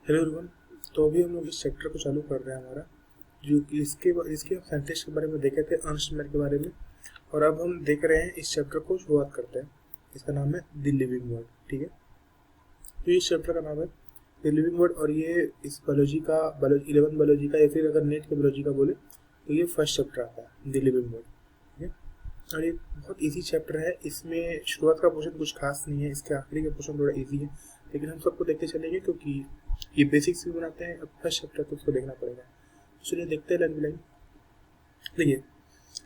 Hello everyone. तो अभी हम लोग इस चैप्टर को चालू कर रहे हैं हमारा, जो कि इसके हम साइंटिस्ट के बारे में देखे थे, अर्नस्ट मैयर के बारे में। और अब हम देख रहे हैं इस चैप्टर को शुरुआत करते हैं। इसका नाम है द लिविंग वर्ड। ठीक है, तो इस चैप्टर का नाम है द लिविंग वर्ड, और ये इस बायोलॉजी का 11 बायोलॉजी का, या फिर अगर नेट के बायोलॉजी का बोले तो ये फर्स्ट चैप्टर आता है, द लिविंग वर्ड। ठीक है, और ये बहुत इजी चैप्टर है। इसमें शुरुआत का पोर्शन कुछ खास नहीं है, इसके आखिरी का पोर्शन थोड़ा इजी है, लेकिन हम सबको देखते चलेंगे क्योंकि ये बेसिक्स भी बनाते हैं। अब फर्स्ट चैप्टर तो उसको देखना पड़ेगा। चलिए देखते हैं लाइन बाय लाइन। देखिए,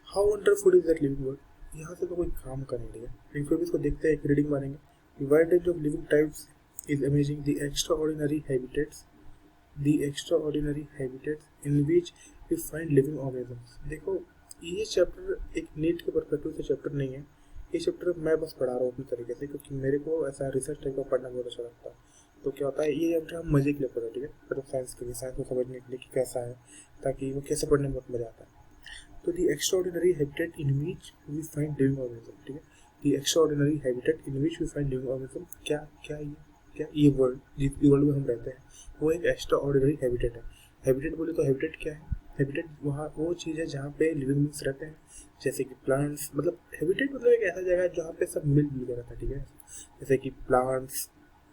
how wonderful is that living world. यहाँ से तो कोई काम का नहीं है, लेकिन फिर भी इसको देखते हैं, एक रीडिंग मारेंगे। Wide range of living types is amazing, the extraordinary habitats in which we find living organisms. देखो, ये चैप्टर एक नीट के परस्पेक्टिव से चैप्टर नहीं है। ये चैप्टर मैं बस पढ़ा रहा हूँ अपनी तरीके से, क्योंकि मेरे को ऐसा रिसर्च टाइप का पढ़ना बहुत अच्छा लगता है। तो क्या होता है, ये चैप्टर हम मजे के लिए पढ़े, ठीक है, मतलब साइंस के लिए, साइंस को समझने के लिए कि कैसा है, ताकि वो कैसे पढ़ने में बहुत मजा आता है। तो the extraordinary habitat in which we find living organism. ठीक है, the extraordinary habitat in which we find living organism. क्या ये वर्ल्ड, जिस वर्ल्ड में हम रहते हैं, वो एक एक्स्ट्रा ऑर्डिनरी हैबिटेट है। हैबिटेट बोले तो हैबिटेट क्या है? हैबिटेट वहाँ वो चीज़ है जहाँ पे लिविंग बींग्स रहते हैं, जैसे कि प्लांट्स। मतलब हैबिटेट मतलब एक ऐसा जगह है जहाँ पे सब मिल कर रहता है। ठीक है, जैसे कि प्लांट्स,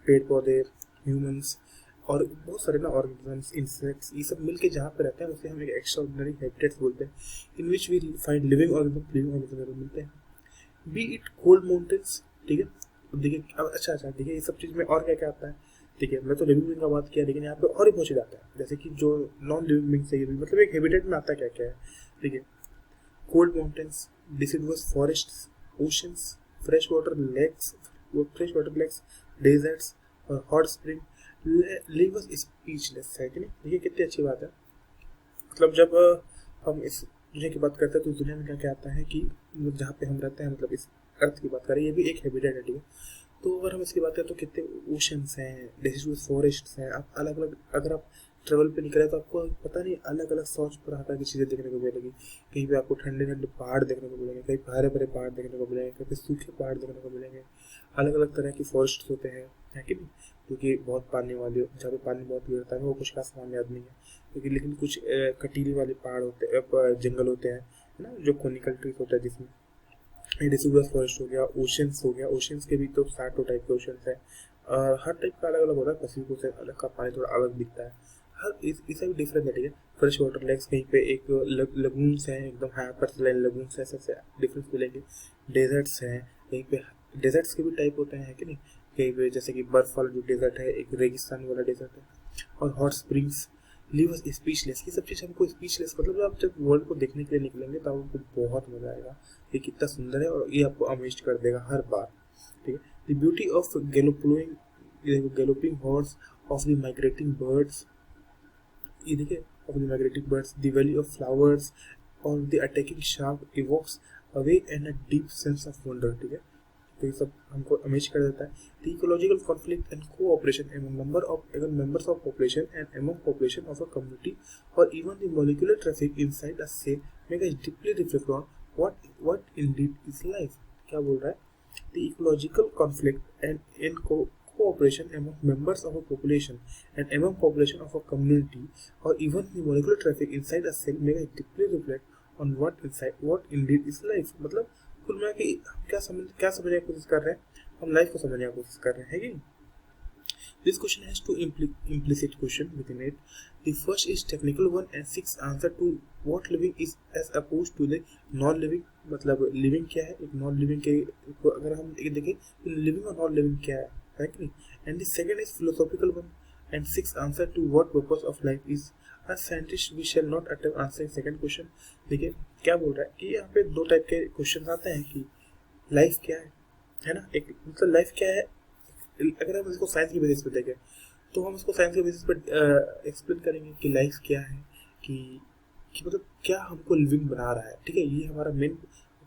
पेड़ पौधे, ह्यूमंस, और बहुत सारे ना ऑर्गेनिजम्स, इंसेक्ट्स, ये सब मिलके जहाँ पे रहते हैं उसे हम एक एक्स्ट्राऑर्डिनरी हैबिटेट्स बोलते हैं, in which we find living organism मिलते हैं, बी इट कोल्ड माउंटेन्स। ठीक है, अब देखिए, अब अच्छा देखिए, ये सब चीज़ में और क्या क्या आता है। ठीक है, मैं तो लिविंग बींग का बात किया, लेकिन यहाँ पे और भी बहुत चीज़ आता है, जैसे कि जो नॉन लिविंग बींग्स है, मतलब एक हैबिटेट में आता क्या क्या है। ठीक है, cold mountains, deciduous forests, oceans, fresh water lakes, deserts और hot spring leave us speechless. है कि नहीं? देखिए कितनी अच्छी बात है। मतलब जब हम इस दुनिया की बात करते हैं तो दुनिया में क्या क्या आता है कि जहाँ पे हम रहते हैं, मतलब इस अर्थ की बात करें, ये भी एक हैबिटेट है। ठीक है, तो अगर हम इसकी बात करें तो कितने ओशंस हैं, डेसिडुअस फॉरेस्ट्स हैं। आप अलग अलग, अगर आप ट्रेवल पे निकले तो आपको पता नहीं अलग अलग सौच प्रकार की चीज़ें देखने को मिलेगी। कहीं पे आपको ठंडे ठंडे पहाड़ देखने को मिलेंगे, कहीं हरे भरे पहाड़ देखने को मिलेंगे, कहीं पे सूखे पहाड़ देखने को मिलेंगे। अलग अलग तरह की फॉरेस्ट होते हैं, है कि नहीं, क्योंकि बहुत पानी वाली, जहाँ पे पानी बहुत गिरता है, वो कुछ खास नाम याद नहीं है, क्योंकि लेकिन कुछ कटीले वाले पहाड़ होते हैं, जंगल होते हैं, है ना, जो कोनिकल ट्रीज होता है, जिसमें डिसिडुअस फॉरेस्ट हो गया, ओशंस हो गया। ओशंस के भी तो 60 टाइप के ओशंस है, और हर टाइप का अलग अलग होता है। पैसिफिक से अलग का पानी थोड़ा अलग दिखता है, हर इससे भी डिफरेंस है। ठीक है, फ्रेश वाटर लेक्स, कहीं पे एक लगून्स हैं, एकदम हाइपर सलाइन लगून्स है, सबसे डिफरेंस मिलेंगे। डेजर्ट्स हैं, कहीं पे डेजर्ट्स के भी टाइप होते हैं, कि नहीं, कहीं पे जैसे कि बर्फ वाला जो डेजर्ट है, एक रेगिस्तान वाला डेजर्ट है, और hot springs leave us speechless. ये सब चीज़ हमको स्पीचलेस, मतलब आप जब वर्ल्ड को देखने के लिए निकलेंगे तो आपको बहुत मजा आएगा। ये कितना सुंदर है, और ये आपको अमेज कर देगा हर बार। ठीक है, the beauty of galloping horse of the migrating birds. ये देखिए, of the migrating birds, the valley of flowers और the attacking shark evokes awe and a deep sense of wonder. ठीक है, तो ये सब हमको अमेज कर देता है। The ecological conflict and cooperation among members of population and among population of a community, or even the molecular traffic inside a cell make us deeply reflect on what indeed is life। क्या बोल रहा है? The ecological conflict and cooperation among members of a population and among population of a community, or even the molecular traffic inside a cell make us deeply reflect on what indeed is life। मतलब कुल मिला के क्या समझने की कोशिश कर रहे हैं, हम लाइफ को समझने की कोशिश कर रहे हैं कि this question has two implicit question within it. The first is technical one and 6 answer to what living is as opposed to the non living। मतलब living क्या है, एक non living के अगर हम देखें तो living और non living क्या है कि नहीं। and the second is philosophical one and 6 answer to what purpose of life is। as scientist we shall not attempt answering second question। देखिए क्या बोल रहा है कि यहाँ पे दो टाइप के क्वेश्चन आते हैं कि लाइफ क्या है ना, एक मतलब लाइफ क्या है। अगर हम इसको साइंस की बेसिस पे देखें तो हम इसको साइंस के बेसिस पे एक्सप्लेन करेंगे कि लाइफ क्या है, कि मतलब क्या हमको लिविंग बना रहा है। ठीक है, ये हमारा मेन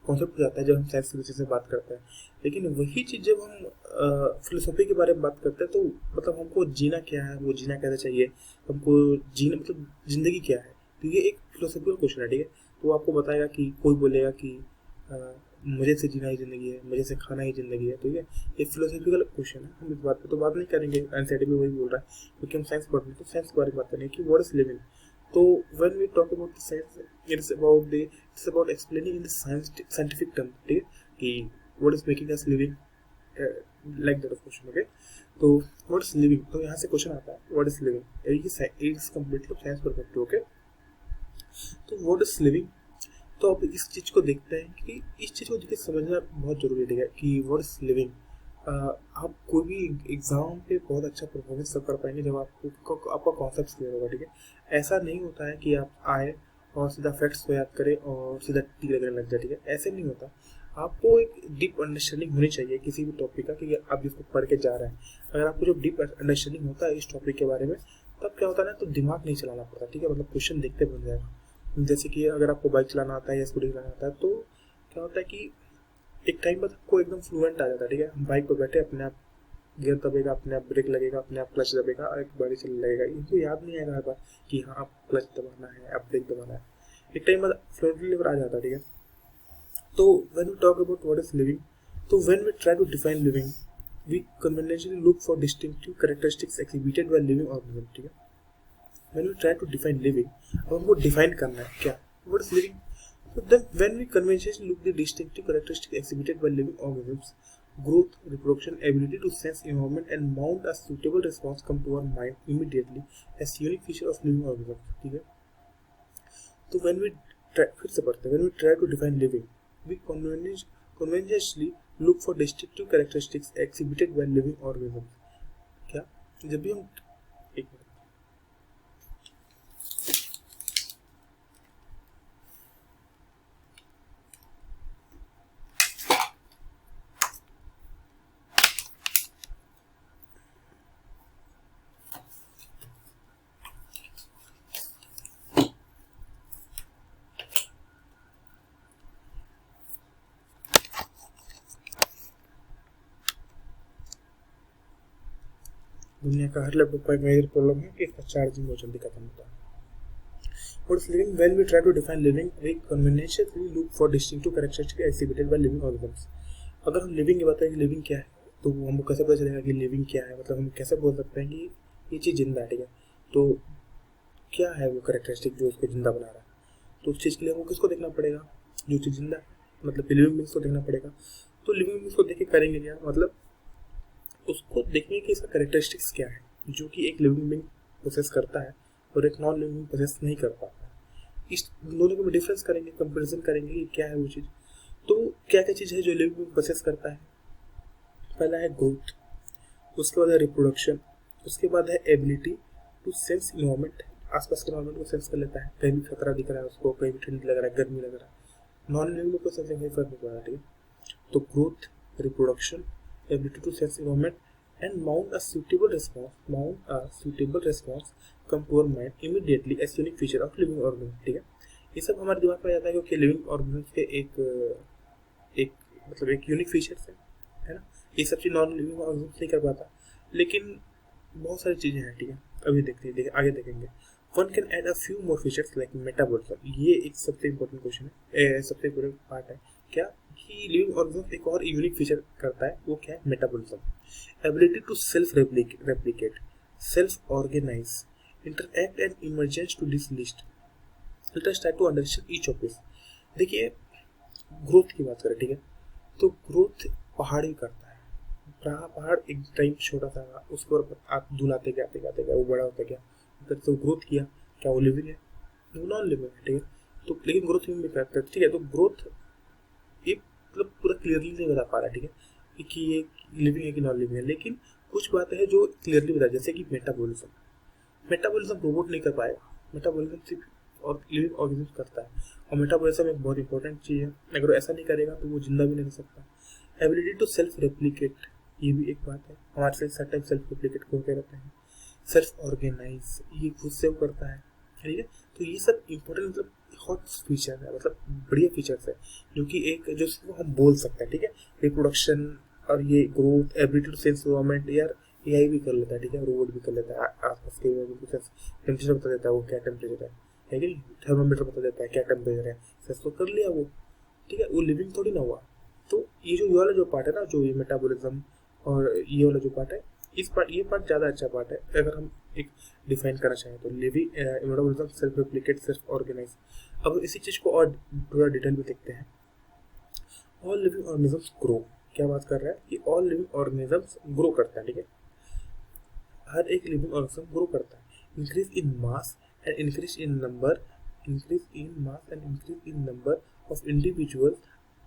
कॉन्सेप्ट हो जाता है जब हम साइंस के बेसिस पे बात करते हैं। लेकिन वही चीज़ जब हम फिलोसफी के बारे में बात करते हैं तो मतलब हमको जीना क्या है, वो जीना कैसे चाहिए, हमको जीना मतलब ज़िंदगी क्या है, तो ये एक फिलोसफिकल क्वेश्चन है। ठीक है, तो आपको बताएगा कि कोई बोलेगा कि मुझे से जीना ही जिंदगी है, मुझे से खाना ही जिंदगी है, ठीक है। ये फिलोसफिकल क्वेश्चन है, हम इस बात पे तो बात नहीं करेंगे, एनसीईआरटी भी वही बोल रहा है क्योंकि हम साइंस पढ़ रहे हैं, तो साइंस के बारे में बात करेंगे कि व्हाट इज लिविंग। तो when we talk about the science, it's about explaining in the scientific term, ठीक है, कि what is making us living, like that question, okay. तो व्हाट इज लिविंग, तो यहाँ से क्वेश्चन आता है व्हाट इज लिविंग, ये is completely science perspective, okay. तो व्हाट इज लिविंग, तो अब इस चीज को देखते हैं कि इस चीज को देखिए समझना बहुत जरूरी है, ठीक है, कि व्हाट इज लिविंग। आप कोई भी एग्जाम पे बहुत अच्छा परफॉर्मेंस तब कर पाएंगे जब आपका कॉन्सेप्ट क्लियर होगा, ठीक है। ऐसा नहीं होता है कि आप आए और सीधा फैक्ट्स को याद करें और सीधा टी लगने लग जाए, ठीक है, ऐसे नहीं होता। आपको एक डीप अंडरस्टैंडिंग होनी चाहिए किसी भी टॉपिक का कि आप इसको पढ़ के जा रहे हैं। अगर आपको जो डीप अंडरस्टैंडिंग होता है इस टॉपिक के बारे में, तब क्या होता है ना, तो दिमाग नहीं चलाना पड़ता, ठीक है, मतलब क्वेश्चन देखते बन जाएगा। जैसे कि अगर आपको बाइक चलाना आता है या स्कूटी चलाना आता है, तो क्या होता है कि एक टाइम बाद आपको एकदम फ्लुएंट आ जाता है, ठीक है। बाइक पर बैठे अपने आप गियर दबेगा, अपने आप ब्रेक लगेगा, अपने आप क्लच दबेगा और एक बारी चलने लगेगा। इनको याद नहीं आएगा हर बार कि हाँ आप क्लच दबाना है, आप ब्रेक दबाना है। एक टाइम बाद फ्लुएंटली लेवल आ जाता है, ठीक है। तो when we talk about what is living, so when we try to define living, we conventionally look for distinctive characteristics exhibited by living organisms, ठीक है। When we try to define living, अब हमको define करना है क्या what is living, so then when we conventionally look the distinctive characteristics exhibited by living organisms, growth, reproduction, ability to sense environment and mount a suitable response come to our mind immediately as unique feature of living organisms, ठीक है। तो when we try, फिर से पढ़ते हैं, when we try to define living, we conventionally look for distinctive characteristics exhibited by living organisms, क्या जब भी हम एक मिनट दुनिया का हर लैपटॉप का एक मेजर प्रॉब्लम है कि इसका चार्जिंग बहुत जल्दी खत्म होता है। What is living? When we try to define living, we conventionally look for distinctive characteristics exhibited by living organisms. अगर हम लिविंग की बात करें लिविंग क्या है, तो हमको कैसे पता चलेगा कि लिविंग क्या है, मतलब हम कैसे बोल सकते हैं कि ये चीज़ जिंदा है, ठीक है। तो क्या है वो कैरेक्टरिस्टिक जो उसको जिंदा बना रहा है, तो उस चीज़ के लिए हमको किसको देखना पड़ेगा, जो चीज़ जिंदा है, मतलब लिविंग बींग्स को देखना पड़ेगा। तो लिविंग बींग्स को देख के करेंगे क्या, मतलब उसको देखेंगे कि इसका कैरेक्टरिस्टिक्स क्या है जो कि एक लिविंग बींग प्रोसेस करता है और एक नॉन लिविंग प्रोसेस नहीं कर पाता है। इस दोनों में डिफरेंस करेंगे, कंपैरिजन करेंगे कि क्या है वो चीज़। तो क्या क्या चीज़ है जो लिविंग बींग प्रोसेस करता है, पहला है ग्रोथ, उसके बाद है रिप्रोडक्शन, उसके बाद है एबिलिटी टू सेंस इन्वायरमेंट, आसपास के इन्वायरमेंट को सेंस कर लेता है, कहीं भी खतरा दिख रहा है उसको, कहीं भी ठंडी लग रहा है, गर्मी लग रहा है। नॉन लिविंग को सेंसिंग में फर्क नहीं पड़ रहा, ठीक है। तो growth, reproduction, ability to sense environment and mount a suitable response come to our mind immediately as unique feature of living organism, ठीक है। ये सब हमारे दिमाग में आ जाता है क्योंकि लिविंग ऑर्गेनिज्म के एक मतलब एक यूनिक फीचर्स है ना। ये सब चीज़ नॉन लिविंग ऑर्गेनिज्म नहीं कर पाता, लेकिन बहुत सारी चीज़ें हैं, ठीक है। अभी देखते हैं, आगे देखेंगे। One can add a few more features like metabolism, ये एक सबसे इम्पोर्टेंट क्वेश्चन है, सबसे इम्पोर्टेंट पार्ट है क्या कि लिविंग ऑर्गेनिज्म एक और यूनिक फीचर करता है, वो क्या है, metabolism. Ability to self replicate, self organise, interact and emergence to this list. Let us try to understand each of this. देखिए ग्रोथ की बात करें, ठीक है, तो ग्रोथ पहाड़ ही करता है। पहाड़ एक टाइम छोटा सा, उसके ऊपर आप धुलाते गया वो बड़ा होता गया, फिर तो ग्रोथ किया, क्या वो लिविंग है, वो नॉन लिविंग है, ठीक है। तो लेकिन ग्रोथ भी करता है, ठीक है। तो ग्रोथ ये मतलब पूरा क्लियरली नहीं बता पा रहा, ठीक है, कि ये लिविंग है कि नॉन लिविंग है, लेकिन कुछ बातें हैं जो क्लियरली बता, जैसे कि मेटाबॉलिज्म रोबोट नहीं कर पाएगा, मेटाबॉलिज्म सिर्फ और लिविंग ऑर्गेनिज्म करता है, और मेटाबॉलिज्म एक बहुत इंपॉर्टेंट चीज़ है, अगर ऐसा नहीं करेगा तो वो जिंदा भी नहीं रह सकता। एबिलिटी टू सेल्फ रेप्लिकेट, ये भी एक बात है, हमारे से सर्टेन सेल्फ रेप्लिकेट करते रहते हैं। सेल्फ ऑर्गेनाइज, ये खुद से वो करता है, ठीक है। तो ये सब इंपॉर्टेंट मतलब हॉट फीचर है, मतलब बढ़िया फीचर्स है जो कि एक जो हम बोल सकते हैं, ठीक है। रिप्रोडक्शन और ये growth, ability to sense environment, यार एआई भी कर लेता है, ठीक है, रोबोट भी कर लेता है, आसपास के टेम्परेचर बता देता है, वो क्या टेम्परेचर है कि नहीं, थर्मामीटर बता देता है क्या टेम्परेचर है, सेंस तो कर लिया वो, ठीक है। वो लिविंग थोड़ी ना हुआ, तो ये वाला जो पार्ट है ना, जो ये मेटाबॉलिज्म और ये वाला जो पार्ट है, ये पार्ट ज़्यादा अच्छा पार्ट है अगर हम एक डिफाइन करना चाहें तो। Living metabolism, self replicate, self organise. अब इसी चीज़ को और थोड़ा डिटेल में देखते हैं। ऑल लिविंग ऑर्गेनिजम्स ग्रो, क्या बात कर रहा है कि ऑल लिविंग ऑर्गेनिजम्स ग्रो करता है, ठीक है, हर एक लिविंग ऑर्गेनिज्म ग्रो करता है। Increase in mass and increase in number, of individuals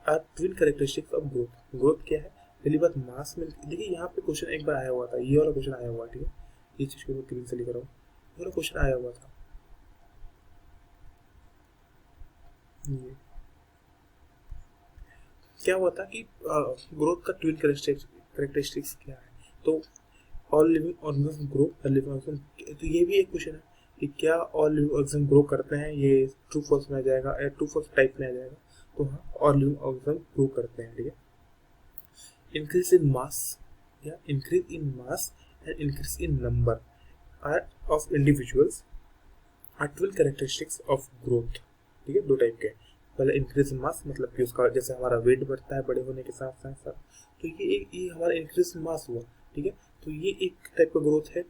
are twin characteristics of growth. Growth क्या है? पहली बात मास में, देखिए यहाँ पे क्वेश्चन एक बार आया हुआ था, ये वाला क्वेश्चन आया हुआ, ठीक है, ये चीज को क्लीन से लिख रहा हूँ, ये वाला क्वेश्चन आया हुआ था। ये क्या हुआ था कि ग्रोथ का ट्विन कैरेक्टरिस्टिक्स क्या है? तो all living organism grow, living organism, तो ये भी एक क्वेश्चन है कि क्या ऑल लिविंग ऑर्गेनिज्म ग्रो करते हैं, ये ट्रू फॉल्स में आ जाएगा, ट्रू फॉल्स टाइप में आ जाएगा। तो हाँ, ऑल लिविंग ऑर्गेनिज्म ग्रो करते हैं, ठीक है। इंक्रीज इन मास, या increase in mass and increase in number of individuals are twin characteristics of growth, ठीक है, दो टाइप के। पहले इंक्रीज इन मास मतलब कि उसका जैसे हमारा वेट बढ़ता है बड़े होने के साथ साथ, तो ये हमारा इंक्रीज इन मास हुआ, ठीक है। तो ये एक टाइप का ग्रोथ है,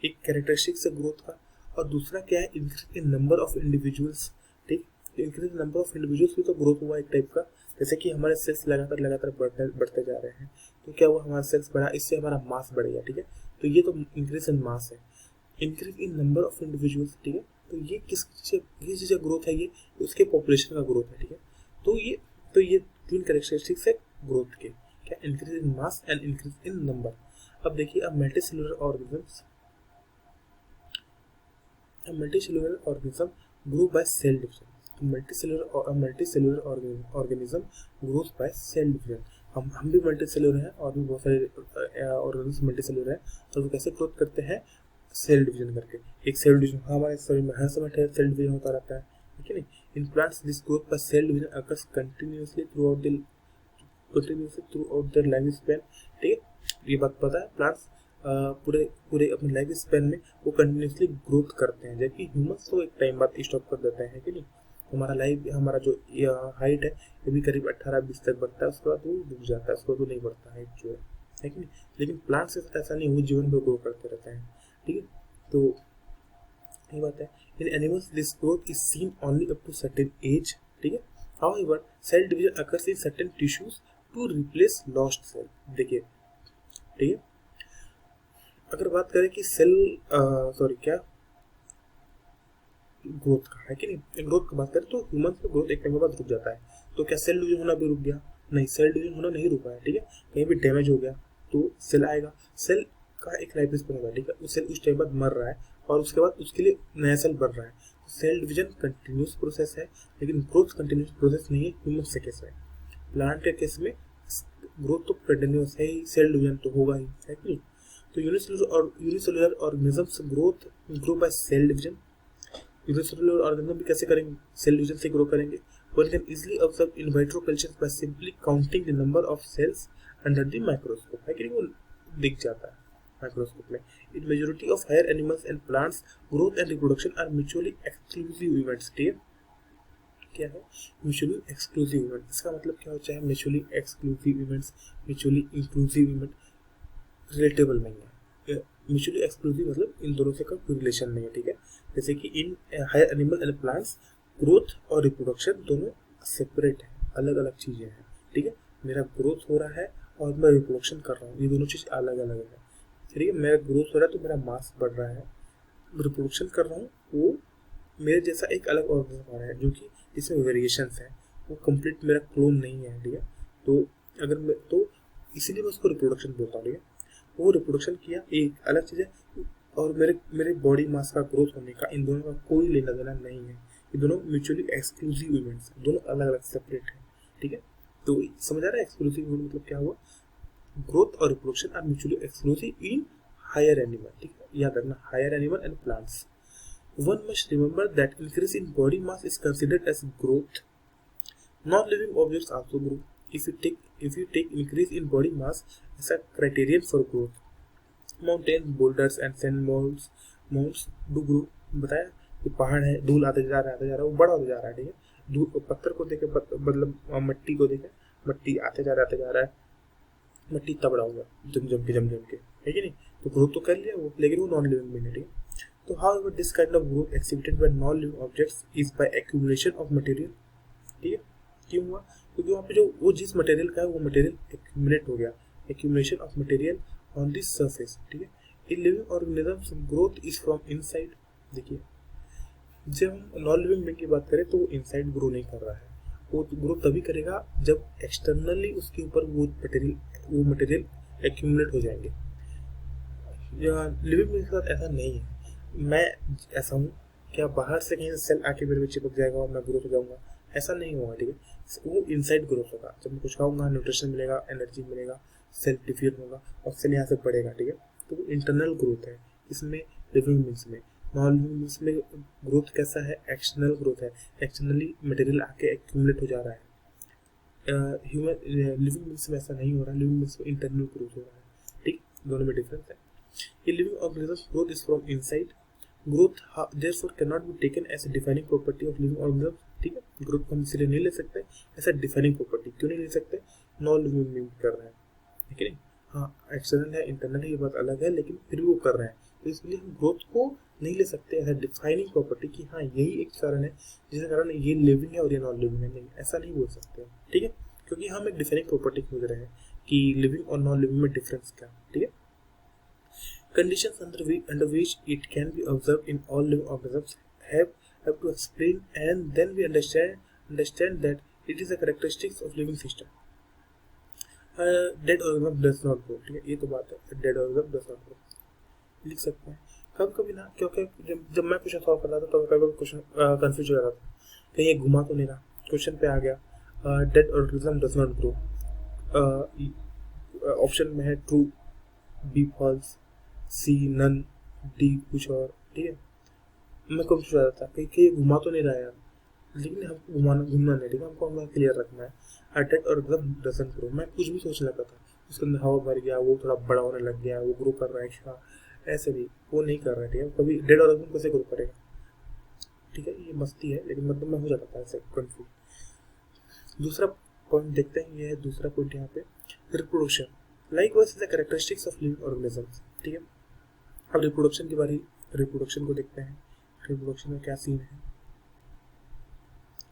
एक कैरेक्टरिस्टिक्स है ग्रोथ का। और दूसरा क्या है? Increase in number of individuals, ठीक। तो increase in number of individuals भी तो ग्रोथ हुआ एक टाइप का, जैसे कि हमारे सेल्स लगातार बढ़ते जा रहे हैं, तो क्या हुआ? हमारा सेल्स बढ़ा, इससे हमारा मास बढ़ गया, ठीक है। तो ये तो इंक्रीज इन मास है। Increase in number of individuals, ठीक है, तो ये किस ग्रोथ है? ये उसके पॉपुलेशन का ग्रोथ है, ठीक है। तो ये तीन कैरेक्टरिस्टिक्स है ग्रोथ के, क्या? Increase in mass and increase in number. अब देखिए, अब multicellular organism grow by cell division. Multicellular organism growth by cell division. हम भी मल्टीसेलुलर हैं और भी बहुत सारे ऑर्गेनिज्म मल्टीसेलुलर हैं, तो वो कैसे ग्रोथ करते हैं? सेल डिवीजन करके। एक सेल डिवीजन हमारे शरीर में हर समय सेल डिवीजन होता रहता है, ठीक है नहीं। In plants this growth by cell division occurs continuously throughout their life span, ठीक है। ये बात पता है, प्लांट्स पूरे अपने लाइफ स्पैन में वो कंटिन्यूअसली ग्रोथ करते हैं, जबकि ह्यूमंस तो एक टाइम बाद स्टॉप कर देते हैं, कि नहीं। हमारा जो हाइट है ये भी करीब 18-20 तक बढ़ता है, उसके बाद वो रुक जाता है, उसके बाद वो नहीं बढ़ता है जो है कि नहीं। लेकिन प्लांट्स के साथ ऐसा नहीं, वो जीवन भर ग्रो करते रहते हैं, ठीक है। तो ये बात है। In animals this growth is seen only up to certain age, ठीक है। However cell division occurs in certain tissues to replace lost cell. देखिए, ठीक है, अगर बात करें कि ग्रोथ का है कि नहीं, ग्रोथ की बात करें तो ह्यूमन का ग्रोथ एक टाइम के बाद रुक जाता है। तो क्या सेल डिवीजन होना भी रुक गया? नहीं, सेल डिवीजन होना नहीं रुका है, ठीक है। कहीं भी डैमेज हो गया तो सेल आएगा, सेल का एक लाइफ स्पैन होगा, ठीक है। वो सेल उस टाइम बाद मर रहा है और उसके बाद उसके लिए नया सेल बन रहा है। तो सेल डिवीजन कंटिन्यूस प्रोसेस है, लेकिन ग्रोथ कंटिन्यूस प्रोसेस नहीं है ह्यूमन के केस में। प्लांट के केस में ग्रोथ तो कंटिन्यूस है ही, सेल डिवीजन तो होगा ही, है कि नहीं। तो unicellular organisms grow by cell division. Unicellular organism भी कैसे करेंगे? सेल डिवीजन से ग्रो करेंगे। One can easily observe in vitro cultures by simply counting the number of cells under the microscope, है कि नहीं, वो दिख जाता है माइक्रोस्कोप में। In majority of higher animals and plants, growth and reproduction are mutually exclusive events, ठीक है। क्या है म्यूचुअली एक्सक्लूसिव इवेंट? इसका मतलब क्या होता है? Mutually exclusive events, mutually inclusive event relatable नहीं है। म्यूचुअली एक्सक्लूसिव मतलब इन दोनों से का कोई रिलेशन नहीं है, ठीक है। जैसे कि in higher animal and plants growth और रिप्रोडक्शन दोनों सेपरेट है, अलग अलग चीजें हैं, ठीक है। मेरा ग्रोथ हो रहा है और मैं रिप्रोडक्शन कर रहा हूँ, ये दोनों चीज अलग अलग है, ठीक है। मेरा ग्रोथ हो रहा है तो मेरा मास बढ़ रहा है, रिप्रोडक्शन कर रहा हूँ वो मेरे जैसा एक अलग ऑर्गेनिज्म आ रहा है जो कि इसमें वेरिएशंस है, वो कंप्लीट मेरा क्लोन नहीं है, ठीक है। तो अगर मैं तो इसीलिए मैं उसको रिप्रोडक्शन बोलता हूँ, ठीक है। वो रिप्रोडक्शन किया एक अलग चीज़ है, और मेरे बॉडी मास का ग्रोथ होने का इन दोनों का कोई लेना देना नहीं है। ये दोनों म्यूचुअली एक्सक्लूसिव इवेंट्स, दोनों अलग अलग सेपरेट है, ठीक है। तो समझ आ रहा है एक्सक्लूसिव इवेंट मतलब क्या हुआ? ग्रोथ और reproduction are mutually exclusive in higher animal, ठीक है, याद रखना, higher animal and plants. One must remember that increase in body mass is considered as growth. Non-living objects also grow. If you take increase in body mass as a criterion for growth, mountains, boulders and sand mounds do grow. बताया कि पहाड़ है, धूल आता जा रहा है, वो बड़ा होता जा रहा है, ठीक है। धूल पत्थर को देखे, मतलब मिट्टी को देखे, मट्टी आते जा रहा है, मट्टी इतना बड़ा हो गया जम के, है कि नहीं? तो ग्रोथ तो कर लिया वो, लेकिन वो नॉन लिविंग बीइंग है, ठीक है? तो how this kind of growth exhibited by non living objects is by accumulation of material, ठीक है? क्यों हुआ? क्योंकि वहाँ पे जो वो जिस मटेरियल का है वो मटेरियल एक्यूमुलेट हो गया, accumulation of material on this surface, ठीक है? In living organisms growth is from inside. देखिए, जब हम नॉन लिविंग बीइंग की बात करें तो वो इनसाइड ग्रो नहीं कर रहा है, वो ग्रो तभी करेगा जब एक्सटर्नली उसके ऊपर वो मटेरियल एक्यूमुलेट हो जाएंगे। लिविंग बीइंग के साथ ऐसा नहीं है। मैं ऐसा हूँ, क्या बाहर से कहीं से सेल आके मेरे में चिपक जाएगा और मैं ग्रोथ हो जाऊंगा? ऐसा नहीं होगा, ठीक है? वो इनसाइड ग्रोथ होगा। जब मैं कुछ खाऊंगा, न्यूट्रिशन मिलेगा, एनर्जी मिलेगा, सेल डिफियर होगा और सेल यहाँ से बढ़ेगा, ठीक है? तो वो इंटरनल ग्रोथ है। इसमें लिविंग बीइंग्स में, नॉन लिविंग बीइंग्स में ग्रोथ कैसा है? एक्सटर्नल ग्रोथ है, एक्सटर्नली मटेरियल आके एक्यूमुलेट हो जा रहा है। ह्यूमन लिविंग बीइंग्स में ऐसा नहीं हो रहा, लिविंग बीइंग्स में इंटरनल ग्रोथ हो रहा है, ठीक? दोनों में डिफरेंस है। ये living organisms growth is from inside. Growth therefore cannot be taken as a defining property of living organisms, ठीक है? ग्रोथ को हम इसलिए नहीं ले सकते ऐसा डिफाइनिंग प्रॉपर्टी। क्यों नहीं ले सकते? नॉन लिविंग बीइंग कर रहे हैं, ठीक है? हाँ, एक्सटर्नल है, इंटरनल है, ये बात अलग है, लेकिन फिर भी वो कर रहे हैं, तो इसलिए हम ग्रोथ को नहीं ले सकते ऐसा डिफाइनिंग प्रॉपर्टी कि हाँ यही एक कारण है जिसके कारण ये लिविंग है और ये नॉन लिविंग है। नहीं, ऐसा नहीं बोल सकते, ठीक है? क्योंकि हम एक डिफाइनिंग प्रॉपर्टी खोज रहे हैं कि लिविंग और नॉन लिविंग में डिफरेंस क्या, ठीक है? Conditions under which it can be observed in all living organisms have to explain, and then we understand that it is a characteristics of living system. Dead organism does not grow, ठीक है? ये तो बात है, dead organism does not grow लिख सकते हैं। कभी ना, क्योंकि जब मैं क्वेश्चन सॉल्व कर रहा था तो कभी क्वेश्चन कंफ्यूज हो रहा था, कहीं ये घुमा तो नहीं रहा। क्वेश्चन पे आ गया dead organism does not grow, option में है ट्रू, बी फॉल्स, सी नन, डी कुछ और, ठीक है? मैं कंफ्यूज हो रहा था कि घुमा तो नहीं रहा यार, लेकिन हमको घूमना नहीं, ठीक है? हमको हमें क्लियर रखना है। डेड ऑर्गेनिज्म डजंट ग्रो, मैं कुछ भी सोचने लगा था, उसके अंदर हवा भर गया, वो थोड़ा बड़ा होने लग गया, वो ग्रो कर रहा है क्या? ऐसे भी वो नहीं कर रहा है, ठीक है? कभी डेड ऑर्गेनिज्म कैसे ग्रो करेगा, ठीक है? ये मस्ती है, लेकिन मतलब मैं हो जाता था ऐसे कंफ्यूज। दूसरा पॉइंट देखते हैं, ये है दूसरा पॉइंट यहाँ पे, reproduction likewise is the characteristics of living organisms, ठीक है? अब रिप्रोडक्शन की बारी, रिप्रोडक्शन को देखते हैं। रिप्रोडक्शन में क्या सीन है,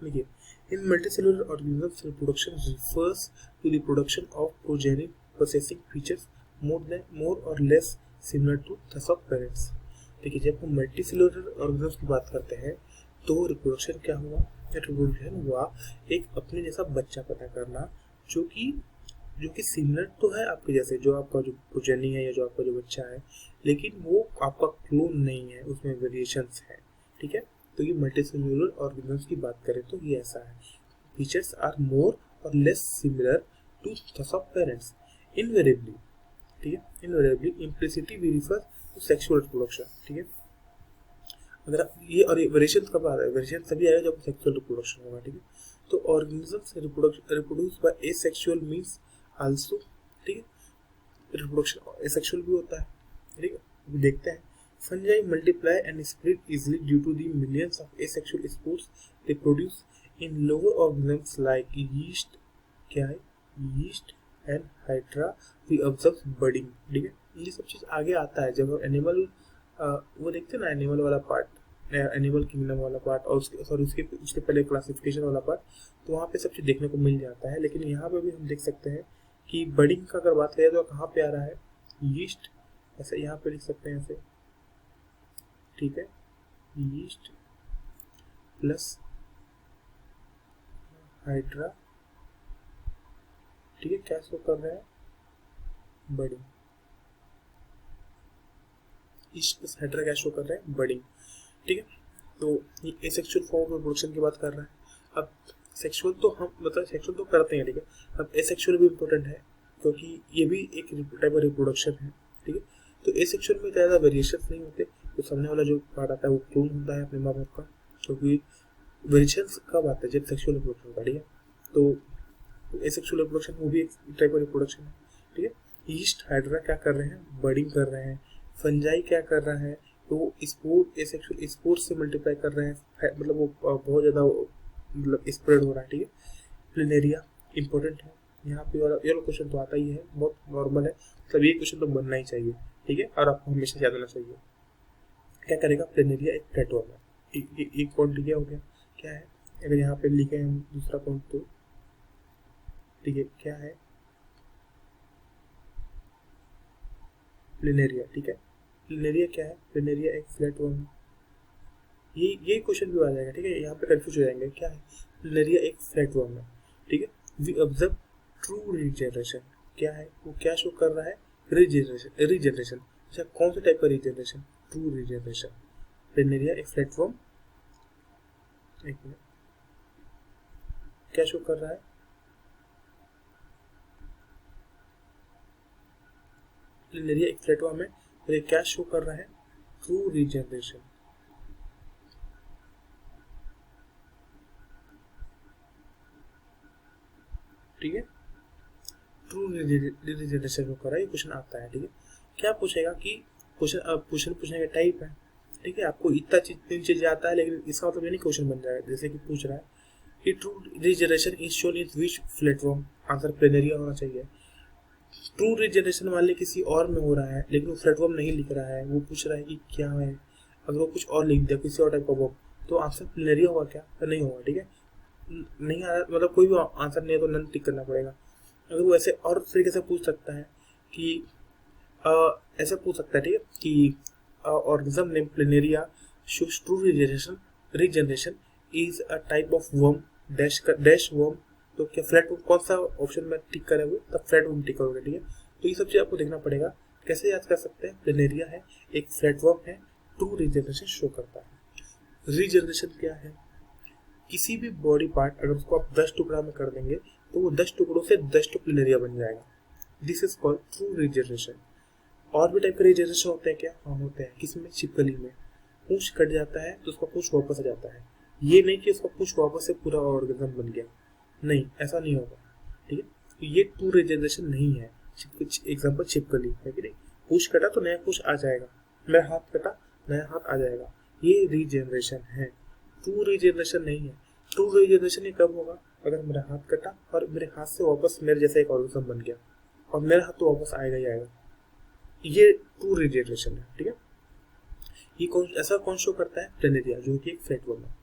देखिए, in multicellular organisms reproduction refers to the production of progenic processing features more or less similar to those of parents. देखिए, जब हम मल्टीसेलुलर ऑर्गेनिजम्स की बात करते हैं तो रिप्रोडक्शन क्या हुआ? रिप्रोडक्शन हुआ एक अपने जैसा बच्चा पैदा करना, जो कि सिमिलर तो है आपके जैसे, जो आपका जो प्रोजेनी है या जो आपका जो बच्चा है, लेकिन वो आपका क्लोन नहीं है, उसमें वेरिएशंस है, ठीक है? तो ये मल्टीसेलुलर ऑर्गेनिजम्स की बात करें तो ये ऐसा है, features are more or less similar to those of parents invariably, ठीक है? Invariably implicitly we refer to sexual reproduction, ठीक है? अगर ये और वेरिएशन कब आ रहा है? वेरिएशन तभी आएगा जब सेक्सुअल रिप्रोडक्शन होगा, ठीक है? तो organisms reproduce by asexual means also, ठीक है? रिप्रोडक्शन एसेक्सुअल भी होता है, ठीक है? अभी देखते हैं। Fungi multiply and split easily due to the millions of asexual spores they produce in lower organisms like yeast, क्या है? Yeast and hydra we observe budding, ठीक है? ये सब चीज आगे आता है जब एनिमल वो देखते हैं ना, एनिमल वाला पार्ट, एनिमल किंगडम वाला पार्ट, और उसके पहले क्लासिफिकेशन वाला पार्ट, तो वहाँ पे सब चीज देखने को मिल जाता है। लेकिन यहाँ पे भी हम देख सकते हैं कि बडिंग का अगर बात करें तो कहाँ पे आ रहा है? यीस्ट, ऐसे यहाँ पे लिख सकते हैं ऐसे, ठीक है? यीस्ट प्लस हाइड्रा, ठीक है? क्या शो कर रहा है? बडिंग। यीस्ट प्लस हाइड्रा क्या शो कर रहा है? बडिंग, ठीक है? तो ये एसेक्सुअल फॉर्म ऑफ रिप्रोडक्शन की बात कर रहा है। अब सेक्सुअल तो हम मतलब सेक्सुअल तो करते हैं, ठीक है? अब एसेक्सुअल भी इम्पोर्टेंट है क्योंकि ये भी एक टाइप ऑफ रिप्रोडक्शन है, ठीक है? तो एसेक्सुअल में ज़्यादा वेरिएशन नहीं होते, तो सामने वाला जो पार्ट आता है वो क्लोन होता है अपने माँ बाप का, क्योंकि वेरिएशन कब आता है? जब सेक्सुअल रिप्रोडक्शन होता है, ठीक है? तो एसेक्सुअल रिप्रोडक्शन वो भी एक टाइप ऑफ रिप्रोडक्शन है, ठीक है? ईस्ट हाइड्रा क्या कर रहे हैं? बर्डिंग कर रहे हैं। फंजाई क्या कर रहा है? तो स्पोर्ट एसेक्सुअल स्पोर्ट से मल्टीप्लाई कर रहे हैं, मतलब वो बहुत ज़्यादा मतलब स्प्रेड हो रहा है, ठीक है? प्लिनेरिया इंपॉर्टेंट है, यहाँ पे ये क्वेश्चन तो आता ही है, बहुत नॉर्मल है, मतलब ये क्वेश्चन तो बनना ही चाहिए, ठीक है, और आपको हमेशा याद होना चाहिए। क्या करेगा, प्लेनेरिया एक प्लेटफॉर्म है, एक पॉइंट लिया हो गया, क्या है, अगर यहाँ पे लिखे हम दूसरा पॉइंट तो ठीक है, क्या है, प्लेनेरिया, ठीक है, प्लेनेरिया क्या है, प्लेनेरिया एक प्लेटफॉर्म है, ये क्वेश्चन भी आ जाएगा, ठीक है, यहाँ पे कंफ्यूज हो जाएंगे, क्या है, प्लेनेरिया एक प्लेटफॉर्म है, ठीक है, वी ऑब्जर्व ट्रू रीजनरेशन, क्या है, वो क्या शो कर रहा है, रीजनरेशन, अच्छा कौन से टाइप का रीजनरेशन, ट्रू रीजनरेशन, प्लेनेरिया एक प्लेटफॉर्म, एक मिनट, क्या शो कर रहा है, प्लेनेरिया एक प्लेटफॉर्म है और ये क्या शो कर रहा है, ट्रू रीजनरेशन, ठीक है, ट्रू रीजनरेशन शो कर रहा है, ये क्वेश्चन आता है, ठीक है, क्या पूछेगा कि क्वेश्चन पूछने का टाइप है, ठीक है, आपको इतना चीज आता है, लेकिन इसका मतलब ये नहीं क्वेश्चन बन जाएगा, जैसे कि पूछ रहा है कि true regeneration is shown in which platform, answer planaria होना चाहिए। ट्रू रीजनरेशन मान ली किसी और में हो रहा है, लेकिन वो प्लेटफॉर्म नहीं लिख रहा है, वो पूछ रहा है कि क्या है, अगर वो कुछ और लिख दिया किसी और टाइप का वर्ब, तो आंसर प्लेनेरिया होगा क्या, नहीं होगा, ठीक है, नहीं आ रहा मतलब कोई भी आंसर नहीं है तो नन टिक करना पड़ेगा। अगर वो ऐसे और तरीके से पूछ सकता है कि ऐसे पूछ सकता है, ठीक है, कि organism named Planaria shows true regeneration is a type of worm dash worm, तो क्या फ्लैट वर्म, कौन सा ऑप्शन में टिक करे हुए, तब फ्लैट वर्म टिक करोगे, ठीक है, तो ये सब चीज आपको देखना पड़ेगा। कैसे याद कर सकते हैं, प्लेनेरिया है एक फ्लैट वर्म है, ट्रू रीजनरेशन शो करता है। रीजनरेशन क्या है, किसी भी बॉडी पार्ट अगर उसको आप 10 टुकड़ा में कर देंगे तो वो 10 टुकड़ों से 10 प्लेनेरिया बन जाएगा, this is called true regeneration. और भी टाइप के रीजनरेशन होते हैं क्या, हाँ होते हैं, किसमें, छिपकली में, पूंछ कट जाता है तो उसका पूंछ वापस आ जाता है, ये नहीं कि उसका पूंछ वापस से पूरा ऑर्गेनिज्म बन गया, नहीं ऐसा नहीं होगा, ठीक है, तो ये ट्रू रीजनरेशन नहीं है। एग्जाम्पल छिपकली है कि नहीं, पूंछ कटा तो नया पूंछ आ जाएगा, मेरा हाथ कटा नया हाथ आ जाएगा, ये रीजनरेशन है, ट्रू रीजनरेशन नहीं है। ट्रू रीजनरेशन ये कब होगा, अगर मेरा हाथ कटा और मेरे हाथ से वापस मेरे जैसा एक ऑर्गेनिज्म बन गया, और मेरा हाथ तो वापस आएगा ही आएगा, ये ट्रू रीजनरेशन है, ठीक है, ये ऐसा कौन शो करता है, प्लेनेरिया, जो कि एक फ्लैटवर्म है।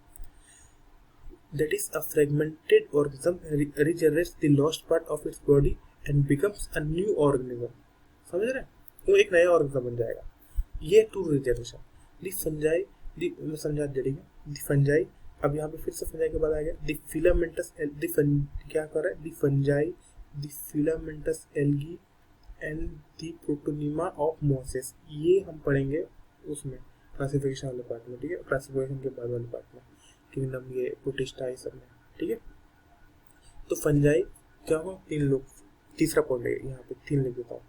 That is a fragmented organism regenerates the lost part of its body and becomes a new organism, समझ रहे हैं, वो एक नया ऑर्गेनिज्म बन जाएगा, ये ट्रू रीजनरेशन। दी फंजाई, दी समझा जड़ेगा, दी फंजाई, अब यहाँ पे फिर से फंजाई के बाद आ गया, दी फिलामेंटस क्या कर रहा है, the fungi, the filamentous algae and the protonema of mosses, ये हम पढ़ेंगे उसमें क्लासिफिकेशन वाले पार्ट में, ठीक है, क्लासिफिकेशन के बाद वाले पार्ट में, किंगडम ये प्रोटिस्टा ये सब में, ठीक है, तो फंजाई क्या हो, तीन लोग, तीसरा पॉइंट है यहाँ पे, तीन लिख देता हूँ,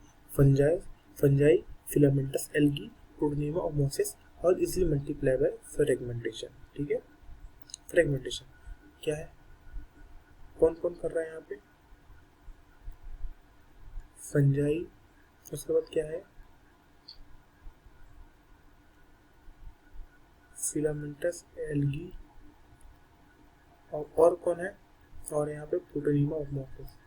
fungi filamentous algae protonema of Moses और इजिली मल्टीप्लाई बाय फ्रेगमेंटेशन, ठीक है, फ्रेगमेंटेशन क्या है, कौन कौन कर रहा है यहाँ पे, फंजाई, उसके बाद क्या है, फिलामेंटस एल्गी, और कौन है, और यहाँ पे protonema of Moses,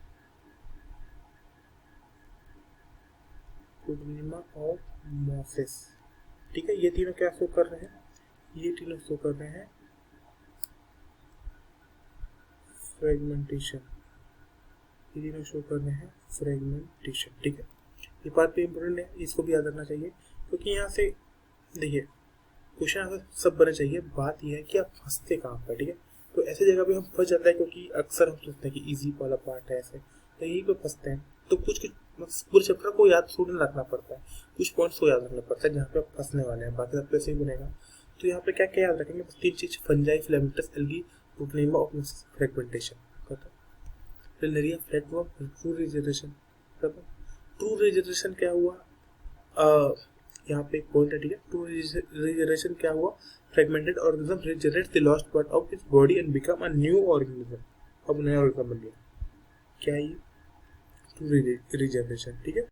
protonema of Moses, ठीक है, ये तीनों क्या शो कर रहे हैं, ये तीनों शो कर रहे हैं फ्रेगमेंटेशन, ये तीनों शो कर रहे हैं फ्रेगमेंटेशन, ठीक है, ये पार्ट पे इम्पोर्टेंट है, इसको भी याद रखना चाहिए, क्योंकि यहाँ से देखिए क्वेश्चन आंसर सब बने चाहिए, बात यह है कि आप फंसते कहाँ पर, ठीक है, तो ऐसे जगह पे हम फंस जाते हैं, क्योंकि अक्सर हम सोचते हैं कि इजी वाला पार्ट है ऐसे, तो यही पे फंसते हैं, तो कुछ पूरे चैप्टर को याद स्टूडेंट रखना पड़ता है, कुछ पॉइंट्स को याद रखना पड़ता है जहाँ पे आप फंसने वाले हैं, बाकी सब तो ऐसे ही बनेगा। तो यहाँ पे क्या क्या याद रखेंगे, बस तीन चीज, fungi, filamentous algae, protonema of fragmentation, planaria flatworm, true regeneration. True regeneration क्या हुआ, यहाँ पे एक पॉइंट है, ठीक है, ट्रू रीजनरेशन क्या हुआ, fragmented organism regenerate the lost part of its body and become a new organism, अब नया ऑर्गेनिज्म बन गया, क्या है ये, ट्रू रीजनरेशन, ठीक है।